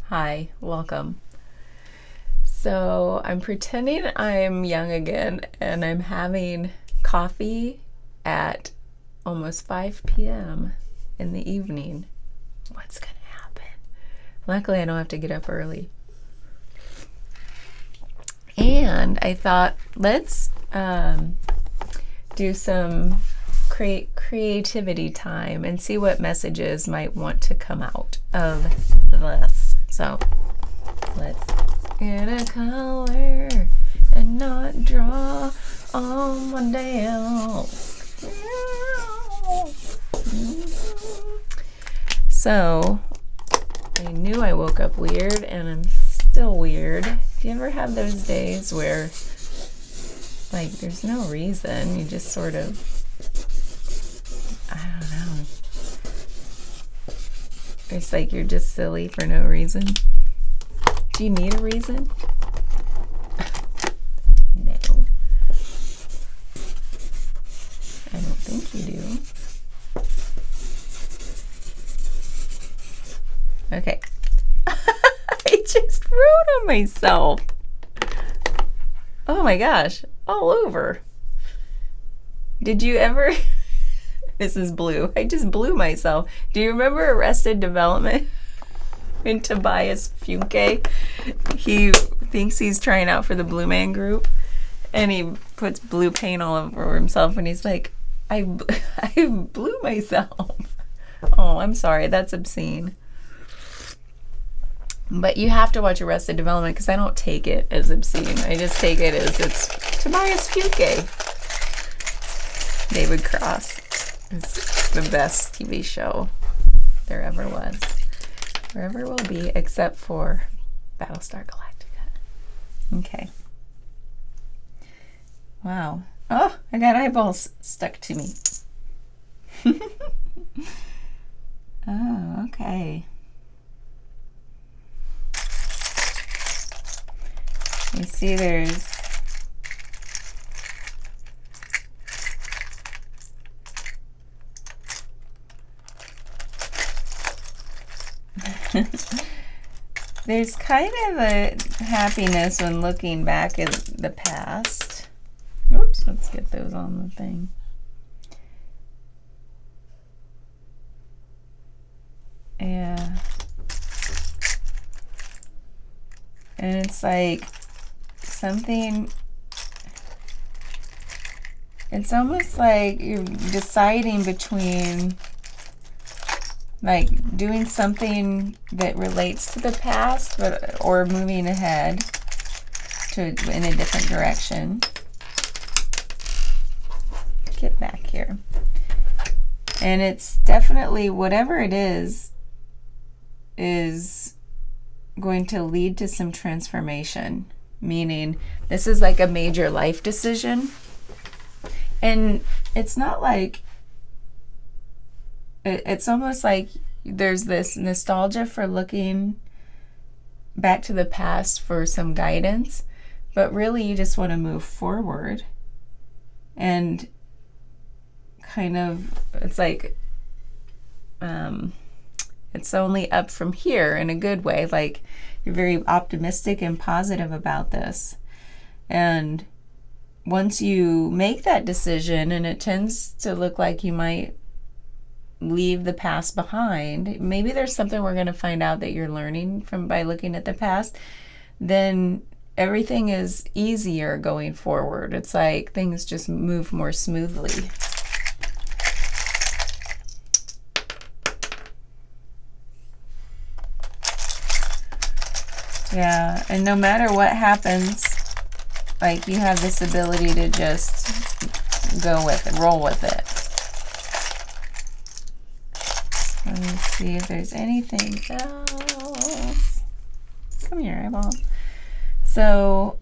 Hi, welcome. So I'm pretending I'm young again and I'm having coffee at almost 5 p.m. in the evening. What's going to happen? Luckily, I don't have to get up early. And I thought, let's do some creativity time and see what messages might want to come out of this. So let's get a color and not draw on my nails. So I knew I woke up weird and I'm still weird. Do you ever have those days where like there's no reason, you just sort of, I don't know, it's like you're just silly for no reason? Do you need a reason? No. I don't think you do. Okay. I just wrote on myself. Oh my gosh. All over. Did you ever... This is blue. I just blew myself. Do you remember Arrested Development? In Tobias Funke, he thinks he's trying out for the Blue Man Group, and he puts blue paint all over himself, and he's like, I blew myself. Oh, I'm sorry, that's obscene. But you have to watch Arrested Development because I don't take it as obscene. I just take it as it's Tobias Funke. David Cross is the best TV show there ever was. Forever will be, except for Battlestar Galactica. Okay. Wow. Oh, I got eyeballs stuck to me. Oh, okay. You see there's there's kind of a happiness when looking back at the past. Oops, let's get those on the thing. Yeah. And it's like something, it's almost like you're deciding between like doing something that relates to the past, but or moving ahead to in a different direction. Get back here. And it's definitely whatever it is going to lead to some transformation, meaning this is like a major life decision. And it's not like, it's almost like there's this nostalgia for looking back to the past for some guidance, but really you just want to move forward and kind of, it's like it's only up from here in a good way. Like you're very optimistic and positive about this, and once you make that decision, and it tends to look like you might leave the past behind, maybe there's something we're going to find out that you're learning from by looking at the past, then everything is easier going forward. It's like things just move more smoothly. Yeah, and no matter what happens, like you have this ability to just go with it, roll with it. Let me see if there's anything else. Come here, eyeball. So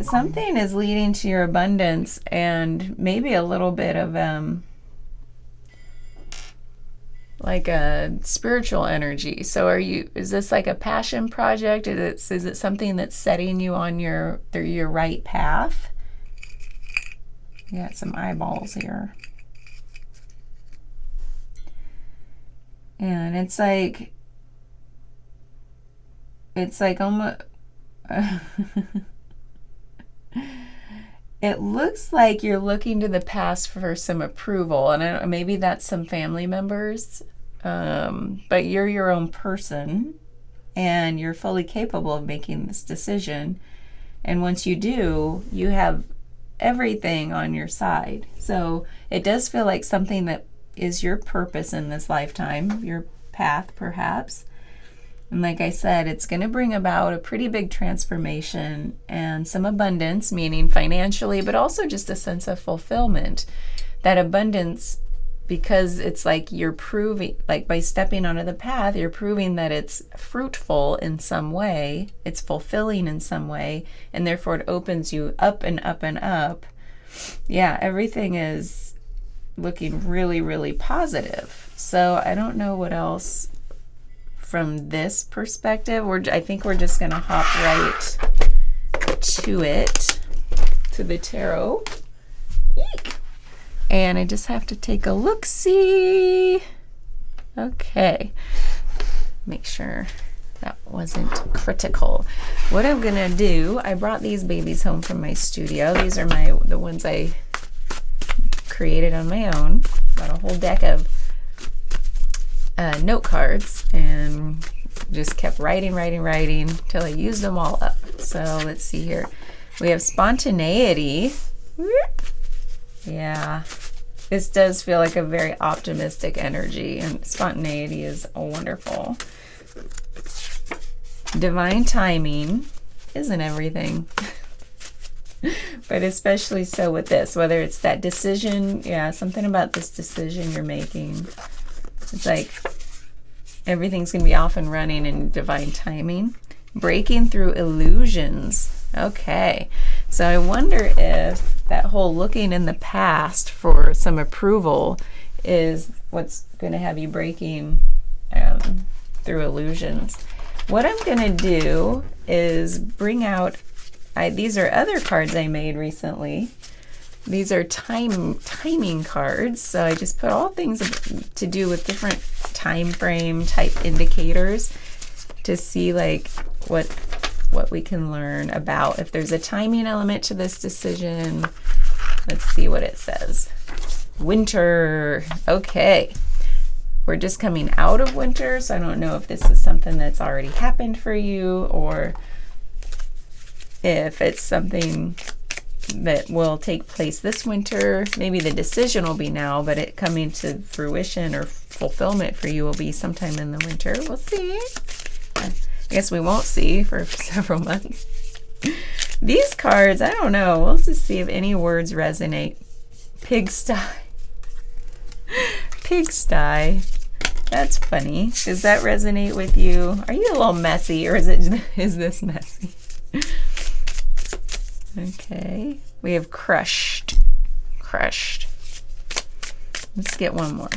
something is leading to your abundance and maybe a little bit of like a spiritual energy. So is this like a passion project? Is it something that's setting you on your right path? You got some eyeballs here. And it's like it's like almost it looks like you're looking to the past for some approval, and I don't, maybe that's some family members, but you're your own person and you're fully capable of making this decision. And once you do, you have everything on your side. So it does feel like something that is your purpose in this lifetime, your path perhaps. And like I said, it's going to bring about a pretty big transformation and some abundance, meaning financially, but also just a sense of fulfillment. That abundance, because it's like you're proving, like by stepping onto the path, you're proving that it's fruitful in some way, it's fulfilling in some way, and therefore it opens you up and up and up. Yeah, everything is looking really, really positive. So I don't know what else from this perspective. I think we're just going to hop right to it, to the tarot. Eek. And I just have to take a look-see. Okay. Make sure that wasn't critical. What I'm going to do, I brought these babies home from my studio. These are the ones I created on my own. Got a whole deck of note cards and just kept writing till I used them all up. So let's see here. We have spontaneity. Yeah, this does feel like a very optimistic energy, and spontaneity is wonderful. Divine timing isn't everything. But especially so with this, whether it's that decision, something about this decision you're making. It's like everything's going to be off and running in divine timing. Breaking through illusions. Okay. So I wonder if that whole looking in the past for some approval is what's going to have you breaking through illusions. What I'm going to do is bring out, these are other cards I made recently. These are timing cards, so I just put all things to do with different time frame type indicators to see like what we can learn about if there's a timing element to this decision. Let's see what it says. Winter. Okay. We're just coming out of winter, so I don't know if this is something that's already happened for you or if it's something that will take place this winter. Maybe the decision will be now, but it coming to fruition or fulfillment for you will be sometime in the winter. We'll see. I guess we won't see for several months. These cards, I don't know. We'll just see if any words resonate. Pigsty. Pigsty. That's funny. Does that resonate with you? Are you a little messy, or is this messy? Okay. We have crushed. Crushed. Let's get one more.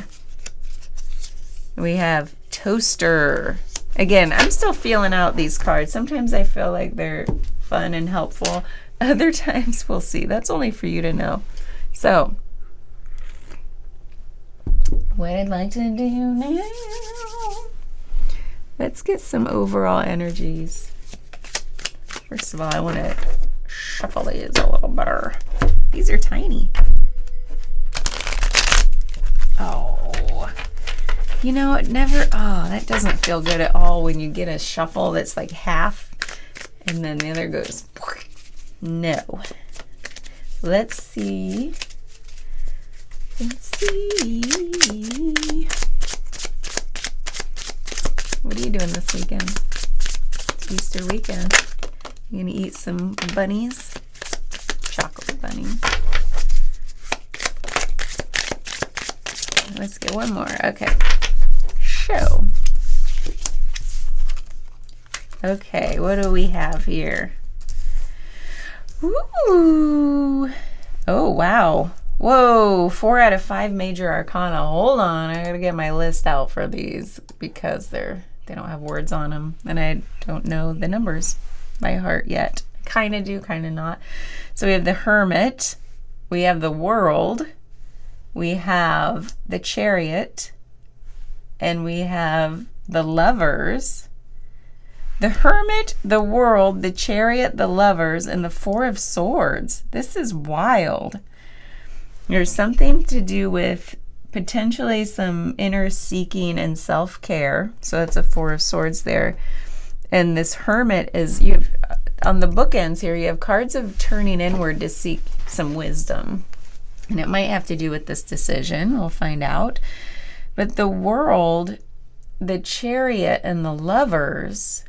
We have toaster. Again, I'm still feeling out these cards. Sometimes I feel like they're fun and helpful. Other times we'll see. That's only for you to know. So, what I'd like to do now, let's get some overall energies. First of all, I want to shuffle these a little better. These are tiny. Oh, you know, that doesn't feel good at all when you get a shuffle that's like half and then the other goes, no. Let's see. Let's see. What are you doing this weekend? It's Easter weekend. You gonna eat some bunnies? Chocolate bunnies. Let's get one more. Okay. Show. Okay, what do we have here? Ooh. Oh, wow. Whoa, 4 out of 5 major arcana. Hold on, I gotta get my list out for these because they don't have words on them, and I don't know the numbers by heart yet. Kind of do, kind of not. So we have the Hermit, we have the World, we have the Chariot, and we have the Lovers. The Hermit, the World, the Chariot, the Lovers, and the Four of Swords. This is wild. There's something to do with potentially some inner seeking and self-care. So that's a Four of Swords there. And this Hermit is, you have, on the bookends here, you have cards of turning inward to seek some wisdom. And it might have to do with this decision. We'll find out. But the World, the Chariot, and the Lovers,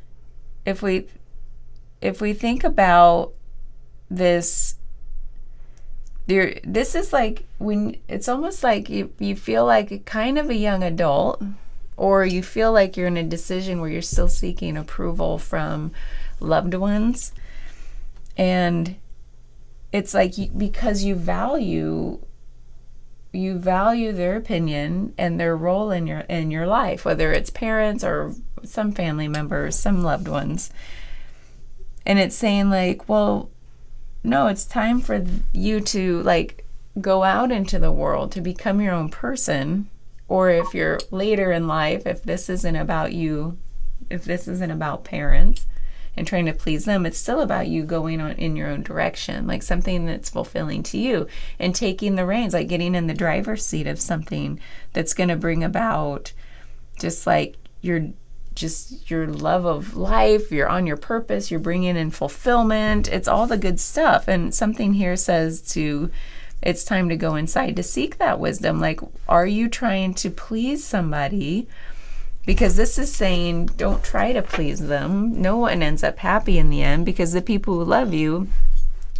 if we think about this, this is like when it's almost like you feel like kind of a young adult, or you feel like you're in a decision where you're still seeking approval from loved ones, and it's like because you value their opinion and their role in your life, whether it's parents or some family members, some loved ones. And it's saying like, well, no, it's time for you to like go out into the world to become your own person. Or if you're later in life, if this isn't about you, if this isn't about parents and trying to please them, it's still about you going on in your own direction, like something that's fulfilling to you, and taking the reins, like getting in the driver's seat of something that's going to bring about just like your love of life. You're on your purpose, you're bringing in fulfillment. It's all the good stuff. And something here says it's time to go inside to seek that wisdom. Like, are you trying to please somebody? Because this is saying don't try to please them. No one ends up happy in the end, because the people who love you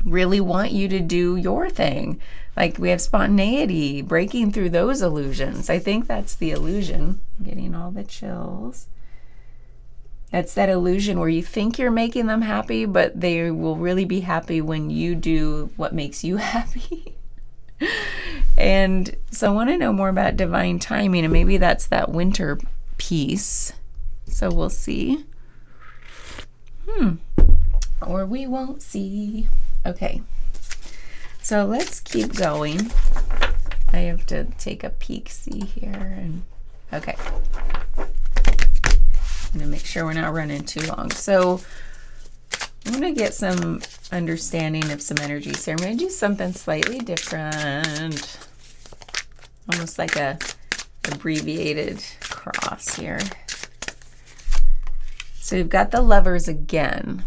really want you to do your thing. Like, we have spontaneity, breaking through those illusions. I think that's the illusion. I'm getting all the chills. That's that illusion where you think you're making them happy, but they will really be happy when you do what makes you happy. And so I want to know more about divine timing, and maybe that's that winter piece. So we'll see. Or we won't see. Okay. So let's keep going. I have to take a peek, see here, and okay. I'm gonna make sure we're not running too long. So I'm gonna get some understanding of some energies here. I'm gonna do something slightly different, almost like a abbreviated cross here. So we've got the Lovers again.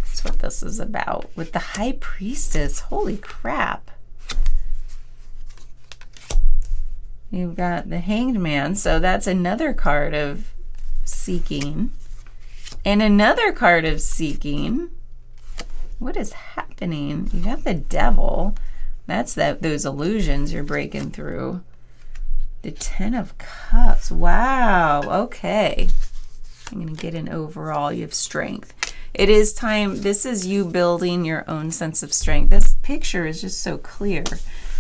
That's what this is about with the High Priestess. Holy crap. You've got the Hanged Man. So that's another card of seeking. And another card of seeking. What is happening? You got the Devil. That's those illusions you're breaking through. The Ten of Cups. Wow. Okay. I'm going to get an overall. You have strength. It is time. This is you building your own sense of strength. This picture is just so clear.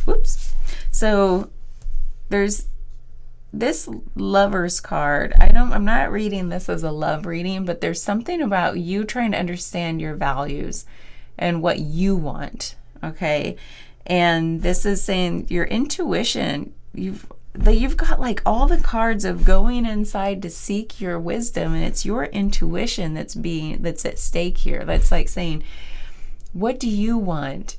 Whoops. So there's this Lover's card. I'm not reading this as a love reading, but there's something about you trying to understand your values and what you want. Okay. And this is saying your intuition, you've got like all the cards of going inside to seek your wisdom, and it's your intuition that's at stake here. That's like saying, what do you want?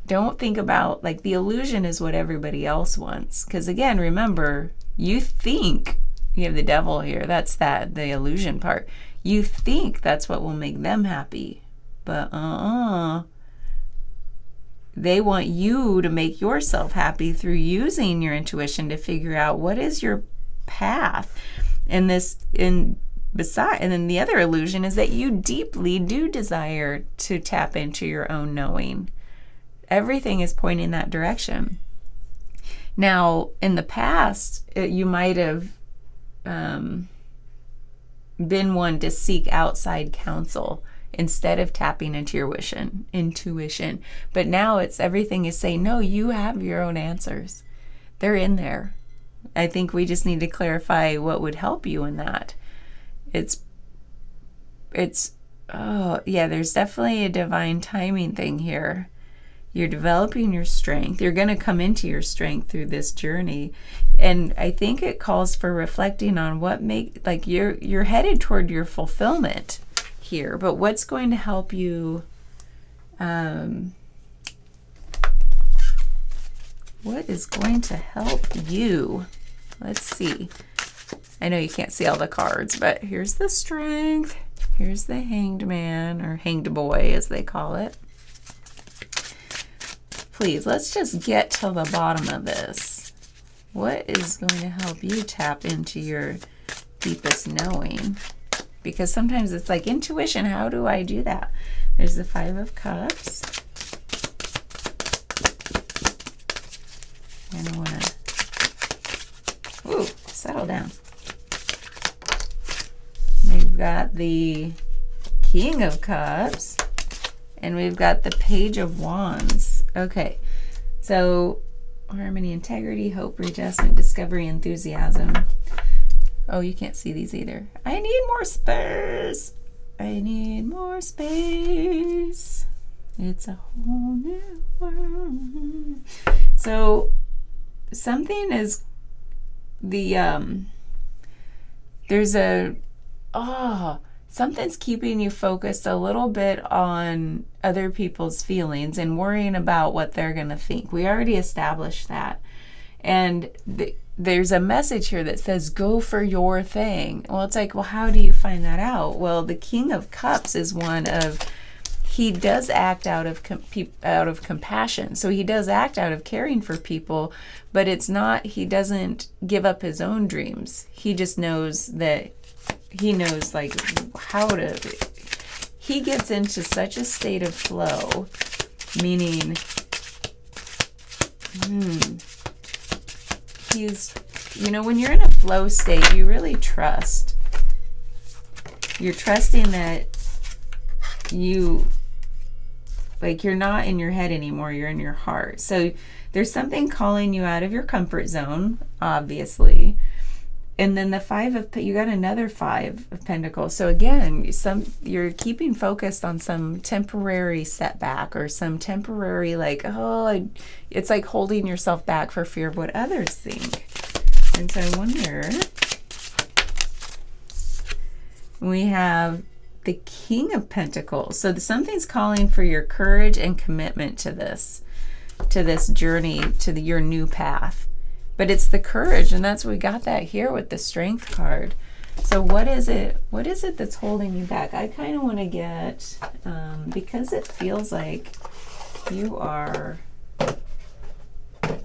Don't think about, like, the illusion is what everybody else wants. Because again, remember, you think you have the Devil here. That's the illusion part. You think that's what will make them happy. But they want you to make yourself happy through using your intuition to figure out what is your path. And then the other illusion is that you deeply do desire to tap into your own knowing. Everything is pointing that direction. Now, in the past, you might have been one to seek outside counsel instead of tapping into your intuition. But now everything is saying, no, you have your own answers. They're in there. I think we just need to clarify what would help you in that. There's definitely a divine timing thing here. You're developing your strength. You're going to come into your strength through this journey. And I think it calls for reflecting on what like you're headed toward your fulfillment here, but what's going to help you, what is going to help you? Let's see. I know you can't see all the cards, but here's the Strength. Here's the Hanged Man, or Hanged Boy as they call it. Please, let's just get to the bottom of this. What is going to help you tap into your deepest knowing? Because sometimes it's like intuition. How do I do that? There's the Five of Cups. And I want to, settle down. We've got the King of Cups. And we've got the Page of Wands. Okay, so harmony, integrity, hope, readjustment, discovery, enthusiasm. Oh, you can't see these either. I need more space. I need more space. It's a whole new world. So something is something's keeping you focused a little bit on other people's feelings and worrying about what they're going to think. We already established that. And there's a message here that says, go for your thing. Well, it's like, well, how do you find that out? Well, the King of Cups is one of, he does act out of compassion. So he does act out of caring for people, but it's not, he doesn't give up his own dreams. He just knows that he knows like how to, he gets into such a state of flow, meaning he's, when you're in a flow state, you really trust. You're trusting that you're not in your head anymore, you're in your heart. So there's something calling you out of your comfort zone, obviously. And then the you got another Five of Pentacles. So again, you're keeping focused on some temporary setback or some temporary it's like holding yourself back for fear of what others think. And so I wonder, we have the King of Pentacles. So something's calling for your courage and commitment to this journey, to your new path. But it's the courage, and we got that here with the Strength card. So what is it that's holding you back? I kind of want to get, because it feels like you are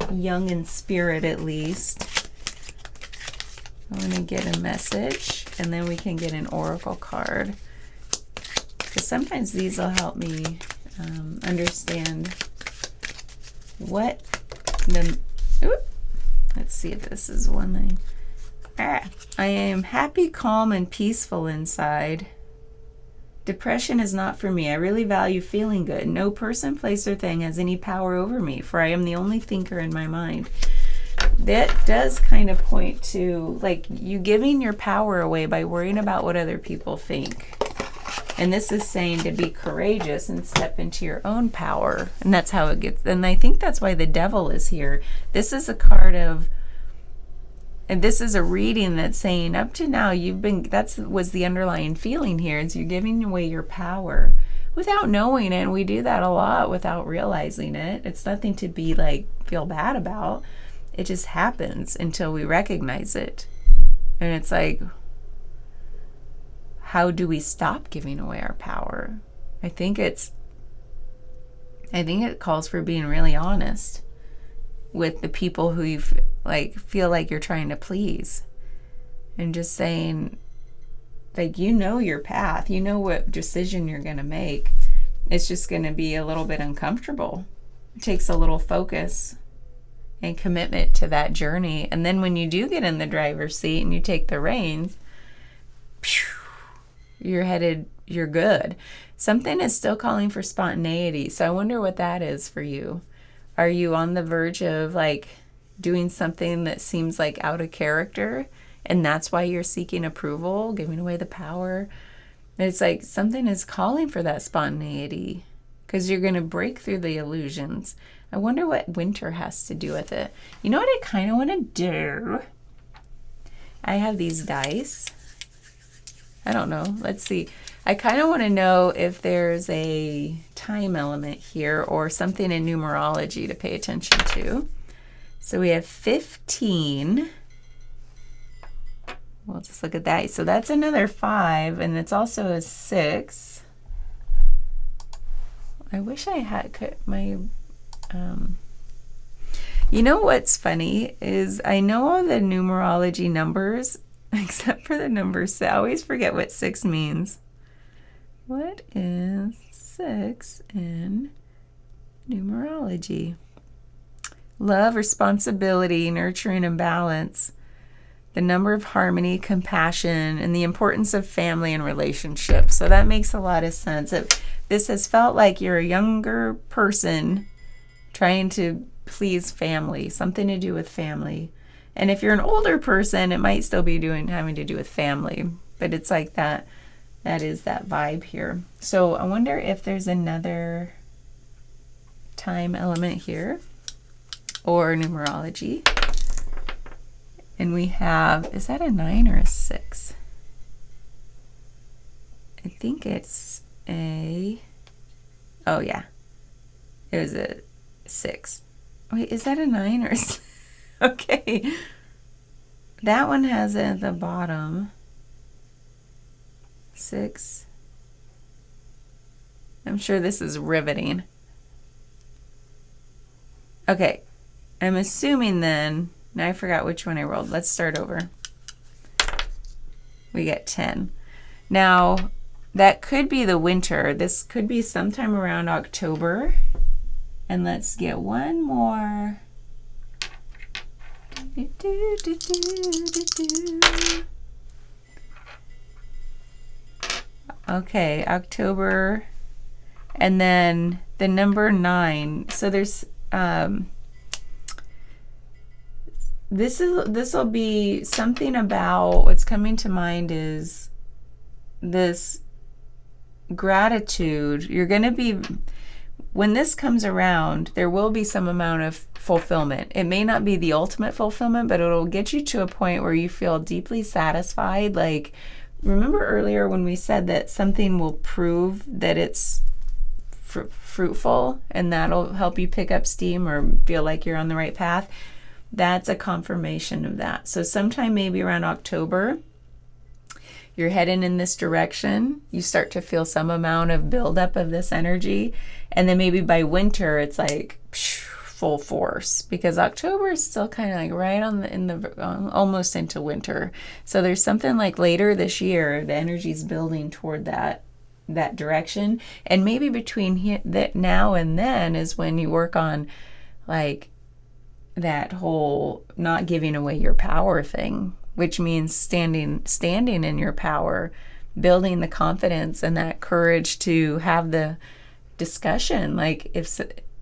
young in spirit at least. I want to get a message, and then we can get an oracle card. Because sometimes these will help me understand what the... Let's see if this is one thing. I am happy, calm, and peaceful inside. Depression is not for me. I really value feeling good. No person, place, or thing has any power over me, for I am the only thinker in my mind. That does kind of point to like you giving your power away by worrying about what other people think. And this is saying to be courageous and step into your own power. And that's how it gets. And I think that's why the Devil is here. This is a card of, and this is a reading that's saying up to now was the underlying feeling here. Is you're giving away your power without knowing it. And we do that a lot without realizing it. It's nothing to be feel bad about. It just happens until we recognize it. And it's like, how do we stop giving away our power? I think it calls for being really honest with the people who you feel like you're trying to please, and just saying, your path, what decision you're going to make. It's just going to be a little bit uncomfortable. It takes a little focus and commitment to that journey. And then when you do get in the driver's seat and you take the reins, you're good. Something is still calling for spontaneity. So I wonder what that is for you. Are you on the verge of doing something that seems out of character, and that's why you're seeking approval, giving away the power? It's something is calling for that spontaneity. because you're going to break through the illusions. I wonder what winter has to do with it. You know what I kind of want to do? I have these dice. I don't know. Let's see. I kind of want to know if there's a time element here or something in numerology to pay attention to. So we have 15. We'll just look at that. So that's another 5, and it's also a 6. I wish I had cut my... You know what's funny is I know all the numerology numbers, except for the number 6. I always forget what 6 means. What is 6 in numerology? Love, responsibility, nurturing, and balance. The number of harmony, compassion, and the importance of family and relationships. So that makes a lot of sense. This has felt like you're a younger person trying to please family, something to do with family. And if you're an older person, it might still be having to do with family. But it's like that is that vibe here. So I wonder if there's another time element here or numerology. And we have, is that a 9 or a 6? I think it's a, oh yeah, it was a 6. Wait, is that a 9 or a 6? Okay. That one has at the bottom 6. I'm sure this is riveting. Okay. I'm assuming then, now I forgot which one I rolled. Let's start over. We get 10. Now, that could be the winter. This could be sometime around October. And let's get one more. Okay, October. And then the number 9. So there's this will be something about what's coming to mind is this gratitude. You're going to be, when this comes around, there will be some amount of fulfillment. It may not be the ultimate fulfillment, but it'll get you to a point where you feel deeply satisfied. Like, remember earlier when we said that something will prove that it's fruitful, and that'll help you pick up steam or feel like you're on the right path? That's a confirmation of that. So sometime maybe around October, you're heading in this direction. You start to feel some amount of buildup of this energy. And then maybe by winter, it's like full force, because October is still kind of like right on almost into winter. So there's something like later this year, the energy's building toward that direction. And maybe between now and then is when you work on like that whole not giving away your power thing, which means standing in your power, building the confidence and that courage to have the discussion. Like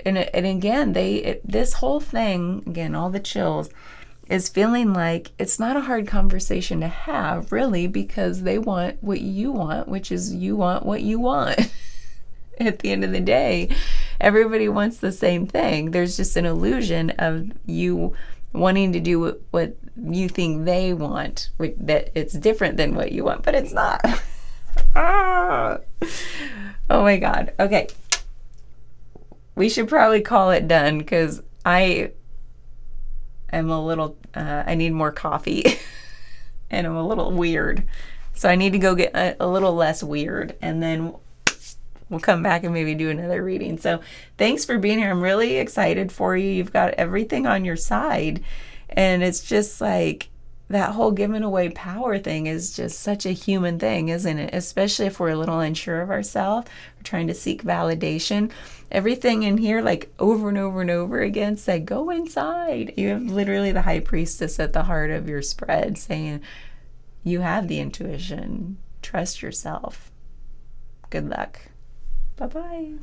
and again, this whole thing, again, all the chills, is feeling like it's not a hard conversation to have, really, because they want what you want, which is you want what you want. At the end of the day, everybody wants the same thing. There's just an illusion of you wanting to do what you think they want, that it's different than what you want, but it's not. Oh my God. Okay. We should probably call it done, because I am a little, I need more coffee and I'm a little weird. So I need to go get a little less weird, and then we'll come back and maybe do another reading. So thanks for being here. I'm really excited for you. You've got everything on your side. And it's just like that whole giving away power thing is just such a human thing, isn't it? Especially if we're a little unsure of ourselves, we're trying to seek validation. Everything in here, like over and over and over again, say, go inside. You have literally the high priestess at the heart of your spread saying, you have the intuition. Trust yourself. Good luck. Bye-bye.